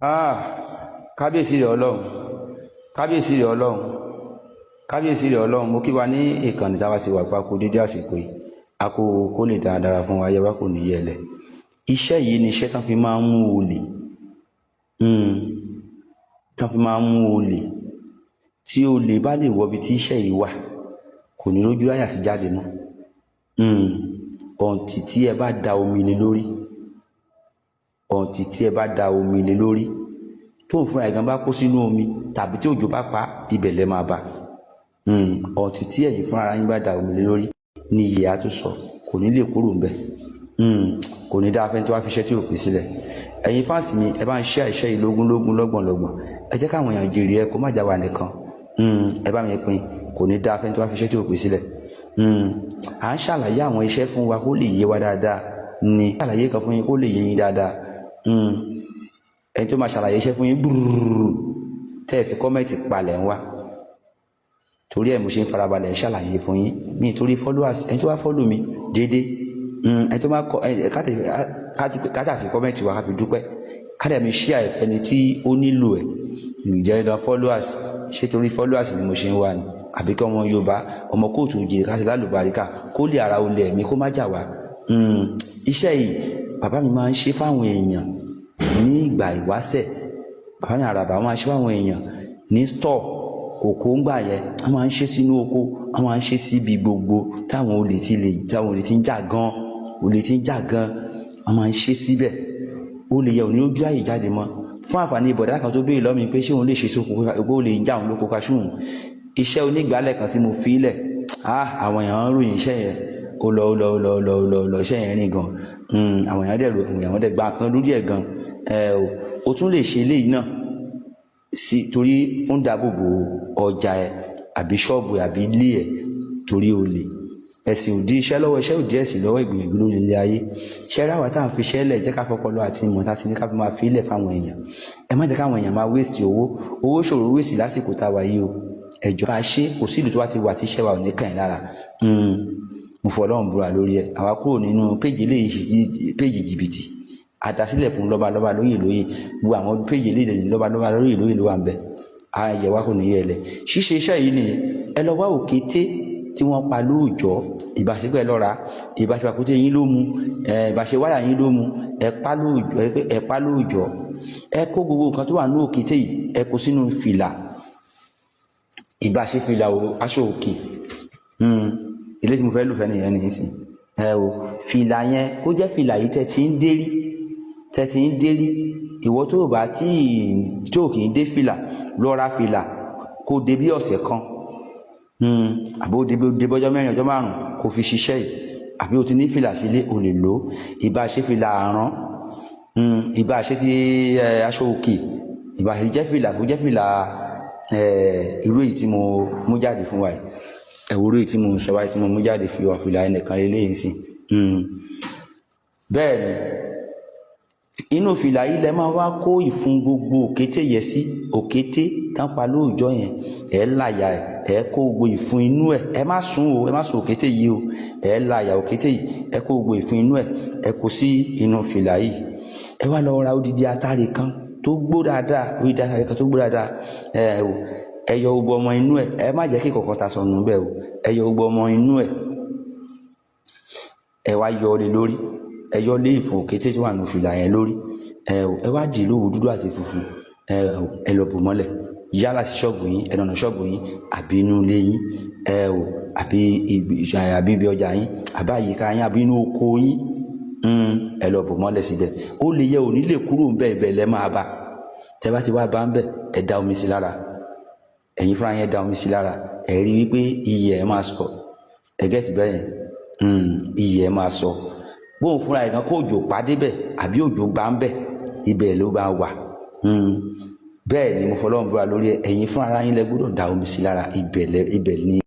Ah, kábíyèsí rẹ̀ ọlọ́run, kábíyèsí rẹ̀ ọlọ́run, kábíyèsí rẹ̀ ọlọ́run. Mo kí wa ní ìkànnì táwa sì wà papọ̀ dédé àsìkò yìí. A kó lè dáradára fún wa, ayẹwà kò ní yẹlẹ̀. Iṣẹ́ yìí ni iṣẹ́ tán fi máa ń mú olè. Tán fi máa ń mú olè. Tí olè bá lè wọbi tí iṣẹ́ yìí wà, kò ní rójú ráyà ti jáde mọ́. Ọ̀ǹtì tí ẹ bá da omi lé lórí. Ọ̀ǹtì tí ẹ bá da omi lé lórí. Tó ń fúnra ẹ̀gán bá kó sínú omi tàbí tí òjò bá pa ibẹ̀ lẹ máa bá. Ọ̀ǹtì tí ẹ̀yin fúnra ara yín bá da omi lé lórí ní iye á tún sọ, kò ní lè kúrò ńbẹ̀. Kò ní dáa fẹ́ni tó wá fi iṣẹ́ tí ò pè sílẹ̀. Ẹ̀yin fáǹsì mi, ẹ bá ń ṣe àìṣẹ́ yìí lógún lọ́gbọ̀n. Ẹ jẹ́ káwọn èèyàn jèrè ẹ kó má já wa nìkan. Ẹ bá mi pín, kò ní dáa fẹ́ni tó wá fi iṣẹ́ tí ò pè sílẹ̀. À ń ṣàlàyé àwọn iṣẹ́ fún wa kó lè yé wa dáadáa ni. Ṣàlàyé kan fún yín kó lè yé yín dáadáa. Ẹni tó máa ṣàlàyé iṣẹ́ fún yín tẹ́ ẹ fi kọ́mẹ̀tì palẹ̀ ń wá. Torí ẹ̀ mo ṣe ń farabalẹ̀ ṣàlàyé fún yín. Mi torí followers, ẹni tó wá follow mi déédé. Ẹni tó máa kọ kájà fi kọ́mẹ̀tì wa ká fi dúpẹ́. Kájà mi share ẹ̀fẹ́ ni tí ó nílò ẹ̀. Ìjẹ́ ìdán followers, ṣé torí followers ni mo ṣe ń wá ni? Àbí kí ọmọ Yorùbá, ọmọ kóòtù òjìrì ká sí lálùbáríkà kó lè ara olè ẹ̀mí kó má jà wá. Iṣẹ́ yìí bàbá mi máa ń ṣe fáwọn èèyàn ní ìgbà ìwáṣẹ̀. Bàbá mi àràbà máa ń ṣe fáwọn èèyàn ní store kòkó ń gbà yẹn. Wọ́n máa ń ṣe sínú oko, wọ́n máa ń ṣe síbi gbogbo táwọn olè ti ń jà gan. Wọ́n máa ń ṣe síbẹ̀. Olè yẹ òní ojú àyè jáde mọ́. Fún àǹfààní bọ̀dá kan tó béèrè lọ́wọ́ mi pé ṣé òun lè ṣe sóko ó lè jà òun lóko kaṣúùn. Iṣẹ́ onígbàálẹ̀ kan tí mo fi lẹ̀, àwọn èèyàn ń ròyìn iṣẹ́ yẹn ó lọ iṣẹ́ yẹn rìn gan. Àwọn èèyàn dẹ̀ gba kan lórí ẹ̀ gan. O tún lè ṣe eléyìí náà torí fún dáàbòbò ọjà ẹ àbí ṣọ́ọ̀bù àbí ilé ẹ torí olè. Ẹ̀sìn òdì iṣẹ́ lọ́wọ́, iṣẹ́ òdì ẹ̀sìn lọ́wọ́, ìgbìyànjú lórí ilé ayé. Ṣẹ́ ráwà tá à ń fi iṣẹ́ lẹ̀ jẹ́ ká fọpọlọ àti ìmọ̀ tá a ti ní ká fi máa fi ilẹ̀ fáwọn èèyàn. Ẹ má jẹ́ káwọn èèyàn máa waste owó ṣòro waste lásìkò tá a wà yìí o. Ẹjọ́ bá ṣe kò sí ìlú tó wá ti wà tí iṣẹ́ wa ò ní kàn yín lára. Mo fọlọ́run búra lórí ẹ̀. Àwa kúrò nínú péjì jìbìtì àdásílẹ̀ fún lọ́balọ́ba lóyè gbogbo àwọn péjì eléyìí lọ́balọ́ba lóyè ló wà ń bẹ̀. Ayẹ̀ wa kò ní yẹ ẹlẹ̀. Ṣíṣe iṣẹ́ yìí ni ẹ lọ wá òkété tí wọ́n pa lóòjọ́, ìbáṣepọ̀ ẹ lọ́ra, ìbáṣepọ̀ àkótó yín ló mu, ìbáṣe wáyà yín ló mu, ẹ pa lóòjọ́. Ẹ kó gbogbo nǹkan tó wà ní òkété yìí, ẹ kó sínú fìlà. Ìbáṣe fìlà aṣọ òkè. Ilé tí mo fẹ́ lò fẹ́ nìyẹn nìyẹn. Fìlà yẹn ó jẹ́ fìlà yìí tẹ́ ti ń dérí. Ìwọ tó bá tí ò kì í dé fìlà, lọ ra fìlà kó dé bí ọ̀sẹ̀ kan. Àbí ó dé bọ́jọ́ mẹ́rin ọjọ́ márùn-ún kó fi ṣiṣẹ́ yìí. Àbí ó ti ní fìlà sílé o lè lò ó. Ìbáṣe fìlà àrán, ìbáṣe ti aṣọ òkè, ìbáṣe jẹ́ fìlà kó jẹ́ fìlà irú èyí tí mo mú jáde fún wa yìí. Ẹ̀wúrú èyí tí mo sọ wáyé tí mo mú jáde fi wà fìlà ẹnìkan eléyìí sí. Bẹ́ẹ̀ ni inú fìlà yìí lẹ máa wá kó ìfun gbogbo òkété yẹ sí. Òkété tán pa lóòjọ́ yẹn ẹ láyà ẹ kó gbogbo ìfun inú ẹ. Ẹ má sún òkété yìí o. Ẹ láyà òkété yìí ẹ kó gbogbo ìfun inú ẹ kó sí inú fìlà yìí. Ẹ wá lọ ra odidi atare kan tó gbó dáadáa, odidi atare kan tó gbó dáadáa. Ẹ yọ gbogbo ọmọ inú ẹ. Ẹ má jẹ́ kí kọ̀ọ̀kan ta sọnù bẹ́ẹ̀ o. Ẹ yọ gbogbo ọmọ inú ẹ. Ẹ wá yọ lé lórí. Ẹ yọ lé ìfun òkété tó wà nínú fìlà yẹn lórí. Ẹ wá dì lówó dúdú àti funfun. Ẹ lọ bò mọ́lẹ̀. Yálà sí ṣọ́ọ̀bù yín, ẹnà ṣọ́ọ̀bù yín, àbí inú ilé yín, àbí ibi ọjà yín, àbí àyíká yín, àbí inú oko yín. Ẹ lọ bò mọ́lẹ̀ síbẹ̀. Ó lè yẹ òní lè kúrò ń bẹ̀ ibẹ̀ lẹ́ máa bá. Tẹ́ bá ti wá bá ń bẹ̀, ẹ da omi sí lára. Ẹ̀yin fúnra yẹn da omi sí lára. Ẹ rí wípé iyẹ̀ ẹ máa sọ. Ẹ gẹ́tì bẹ́ẹ̀ yẹn. Iyẹ̀ ẹ máa sọ. Bóun fúnra ẹ̀ kan kó òjò pàdé bẹ̀ àbí òjò gbá ń bẹ̀, ibẹ̀ ló bá wà. Bẹ́ẹ̀ ni mo fọlọ́run búra lórí ẹ̀. Ẹ̀yin fúnra yín lẹ gbọ́dọ̀ da omi sí lára. Ibẹ̀ ni